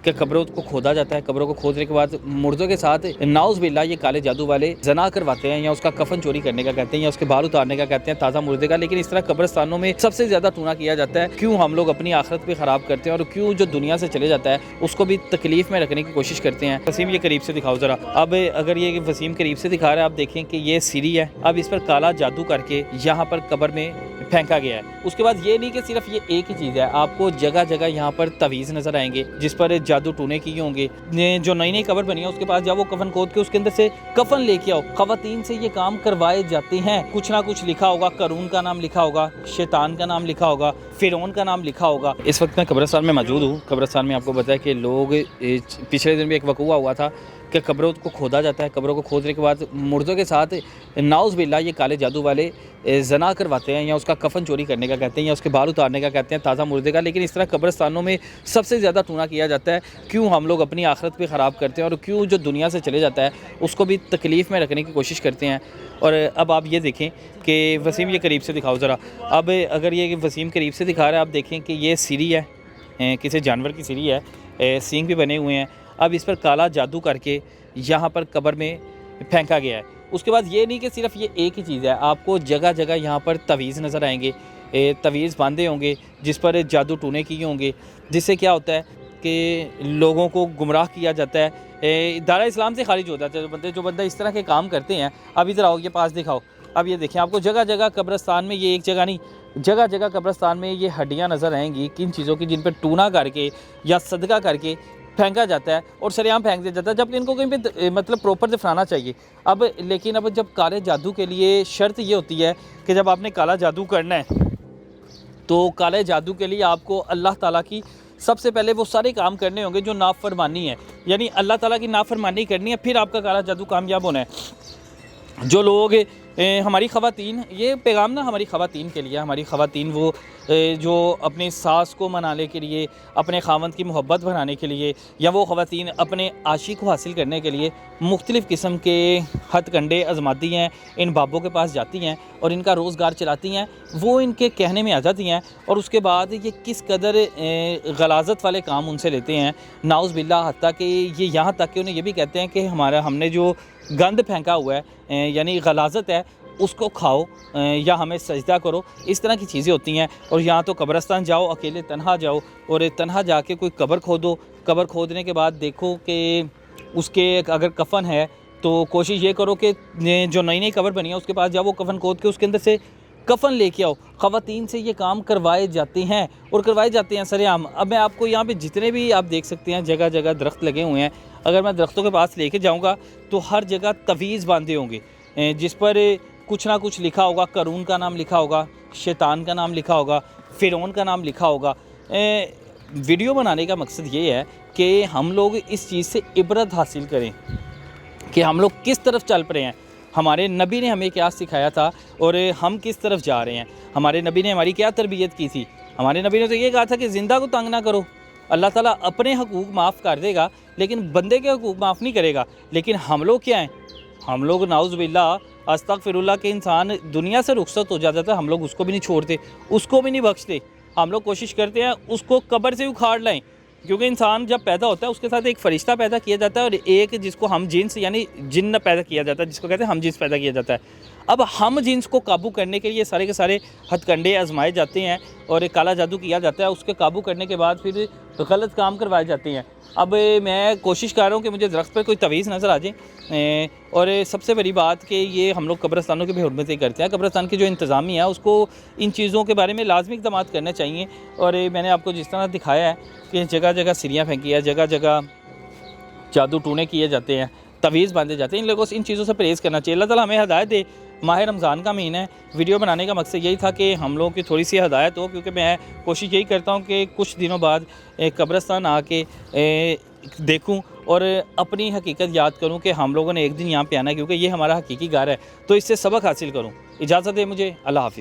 कि कब्रों को खोदा जाता है, कब्रों को खोदने के बाद मुर्दों के साथ नाउज़ बिल्लाह ये काले जादू वाले जना करवाते हैं, या उसका कफन चोरी करने का कहते हैं, या उसके बाल उतारने का कहते हैं ताज़ा मुर्दे का। लेकिन इस तरह कब्रिस्तानों में सबसे ज़्यादा टूना किया जाता है। क्यों हम लोग अपनी आखिरत भी ख़राब करते हैं और क्यों जो दुनिया से चले जाता है उसको भी तकलीफ़ में रखने की कोशिश करते हैं। वसीम ये करीब से दिखाओ ज़रा। अब अगर ये वसीम करीब से दिखा रहा है, आप देखें कि ये सीढ़ी है। अब इस पर काला जादू करके यहाँ पर कब्र में फेंका गया है। उसके बाद ये नहीं कि सिर्फ ये एक ही चीज़ है, आपको जगह जगह यहाँ पर तवीज़ नज़र आएंगे जिस पर जादू टूने किए होंगे। जो नई नई कब्र बनी है उसके पास जाओ, वो कफन खोद के उसके अंदर से कफन लेके आओ। ख़वातीन से ये काम करवाए जाते हैं। कुछ ना कुछ लिखा होगा, करून का नाम लिखा होगा, शैतान का नाम लिखा होगा, फिरौन का नाम लिखा होगा। इस वक्त मैं कब्रिस्तान में मौजूद हूँ। कब्रिस्तान में आपको बताया कि लोग पिछले दिन भी एक वक़ूआ हुआ था कि कब्रों को खोदा जाता है, कब्रों को खोदने के बाद मुर्दों के साथ नाउज़ बिल्लाह ये काले जादू वाले जना करवाते हैं, या उसका कफन चोरी करने का कहते हैं, या उसके बाल उतारने का कहते हैं ताज़ा मुर्दे का। लेकिन इस तरह कब्रिस्तानों में सबसे ज़्यादा टूना किया जाता है। क्यों हम लोग अपनी आखिरत भी ख़राब करते हैं और क्यों जो दुनिया से चले जाता है उसको भी तकलीफ़ में रखने की कोशिश करते हैं। और अब आप ये देखें कि वसीम ये करीब से दिखाओ ज़रा। अब अगर ये वसीम करीब से दिखा रहा है, आप देखें कि ये सीढ़ी है, किसी जानवर की सीढ़ी है, सींग भी बने हुए हैं। अब इस पर काला जादू करके यहाँ पर कब्र में फेंका गया है। उसके बाद ये नहीं कि सिर्फ ये एक ही चीज़ है, आपको जगह जगह यहाँ पर तवीज़ नज़र आएंगे, तवीज़ बांधे होंगे जिस पर जादू टूने किए होंगे, जिससे क्या होता है कि लोगों को गुमराह किया जाता है, दायरा इस्लाम से खारिज हो जाता है जो बंदा इस तरह के काम करते हैं। अब इधर आओ, ये पास दिखाओ। अब ये देखें, आपको जगह जगह कब्रिस्तान में, ये एक जगह नहीं, जगह जगह कब्रिस्तान में ये हड्डियाँ नज़र आएंगी किन चीज़ों की, जिन पर टूना करके या सदका करके फेंका जाता है और सरेआम फेंक दिया जाता है, जबकि इनको कहीं पे मतलब प्रॉपर दफनाना चाहिए। लेकिन अब जब काले जादू के लिए शर्त ये होती है कि जब आपने काला जादू करना है तो काले जादू के लिए आपको अल्लाह ताला की सबसे पहले वो सारे काम करने होंगे जो नाफरमानी है, यानी अल्लाह ताला की नाफरमानी करनी है, फिर आपका काला जादू कामयाब होना है। जो लोग हमारी ख़वातीन, ये पैगाम ना हमारी ख़वातीन के लिए, हमारी ख़वातीन वो जो अपनी सास को मनाने के लिए, अपने खावंद की मोहब्बत बढ़ाने के लिए, या वो ख़वातीन अपने आशिक को हासिल करने के लिए मुख्तलिफ़ किस्म के हथकंडे आजमाती हैं, इन बाबों के पास जाती हैं और इनका रोज़गार चलाती हैं, वो इनके कहने में आ जाती हैं। और उसके बाद ये किस कदर गलाज़त वाले काम उनसे लेते हैं, नाउज़ बिल्लाह, हत्ता कि ये यहाँ तक कि उन्हें ये भी कहते हैं कि हमने जो गंद फेंका हुआ है, यानी गलाज़त है, उसको खाओ या हमें सजदा करो। इस तरह की चीज़ें होती हैं। और यहाँ तो कब्रिस्तान जाओ, अकेले तन्हा जाओ और तन्हा जाके कोई कब्र खोदो। कब्र खोदने के बाद देखो कि उसके अगर कफन है तो कोशिश ये करो कि जो नई नई कब्र बनी है उसके पास जाओ, वो कफन खोद के उसके अंदर से कफन लेके आओ। ख़वातीन से ये काम करवाए जाते हैं और करवाए जाते हैं सरेआम। अब मैं आपको यहाँ पे जितने भी आप देख सकते हैं जगह जगह दरख्त लगे हुए हैं, अगर मैं दरख्तों के पास लेके जाऊँगा तो हर जगह तवीज़ बांधे होंगे जिस पर कुछ ना कुछ लिखा होगा, करून का नाम लिखा होगा, शैतान का नाम लिखा होगा, फिरौन का नाम लिखा होगा। वीडियो बनाने का मकसद ये है कि हम लोग इस चीज़ से इबरत हासिल करें कि हम लोग किस तरफ चल पड़े हैं, हमारे नबी ने हमें क्या सिखाया था और हम किस तरफ जा रहे हैं। हमारे नबी ने हमारी क्या तरबियत की थी। हमारे नबी ने तो ये कहा था कि ज़िंदा को तंग ना करो, अल्लाह ताला अपने हकूक़ माफ़ कर देगा लेकिन बंदे के हकूक़ माफ़ नहीं करेगा। लेकिन हम लोग क्या हैं, हम लोग नाउज़ बिल्लाह अस्तगफिरुल्लाह के इंसान दुनिया से रुखसत हो जाता था, हम लोग उसको भी नहीं छोड़ते, उसको भी नहीं बख्शते। हम लोग कोशिश करते हैं उसको कब्र से उखाड़ लाएं, क्योंकि इंसान जब पैदा होता है उसके साथ एक फ़रिश्ता पैदा किया जाता है और एक जिसको हम जिन्स यानी जिन्न पैदा किया जाता है, जिसको कहते हैं हम जिन्स पैदा किया जाता है। अब हम जिन्स को काबू करने के लिए सारे के सारे हथकंडे आजमाए जाते हैं और काला जादू किया जाता है। उसके काबू करने के बाद फिर गलत काम करवाए जाते हैं। अब मैं कोशिश कर रहा हूँ कि मुझे दरख्त पर कोई तवीज़ नज़र आ जाए। और सबसे बड़ी बात कि ये हम लोग कब्रिस्तानों की भी हुर्मत करते हैं। कब्रिस्तान की जो इंतज़ामी है उसको इन चीज़ों के बारे में लाजमी इक़दाम करने चाहिए। और मैंने आपको जिस तरह दिखाया है कि जगह जगह सीढ़ियाँ फेंकी है, जगह जगह जादू टूने किए जाते हैं, तवीज़ बांधे जाते हैं, इन लोगों से इन चीज़ों से परहेज़ करना चाहिए। अल्लाह ताला हमें हिदायत दे। माह रमज़ान का महीना है, वीडियो बनाने का मकसद यही था कि हम लोगों की थोड़ी सी हिदायत हो, क्योंकि मैं कोशिश यही करता हूँ कि कुछ दिनों बाद कब्रिस्तान आके देखूँ और अपनी हकीकत याद करूँ कि हम लोगों ने एक दिन यहाँ पे आना है, क्योंकि ये हमारा हकीकी घर है, तो इससे सबक हासिल करूँ। इजाज़त है मुझे, अल्लाह हाफ़िज़।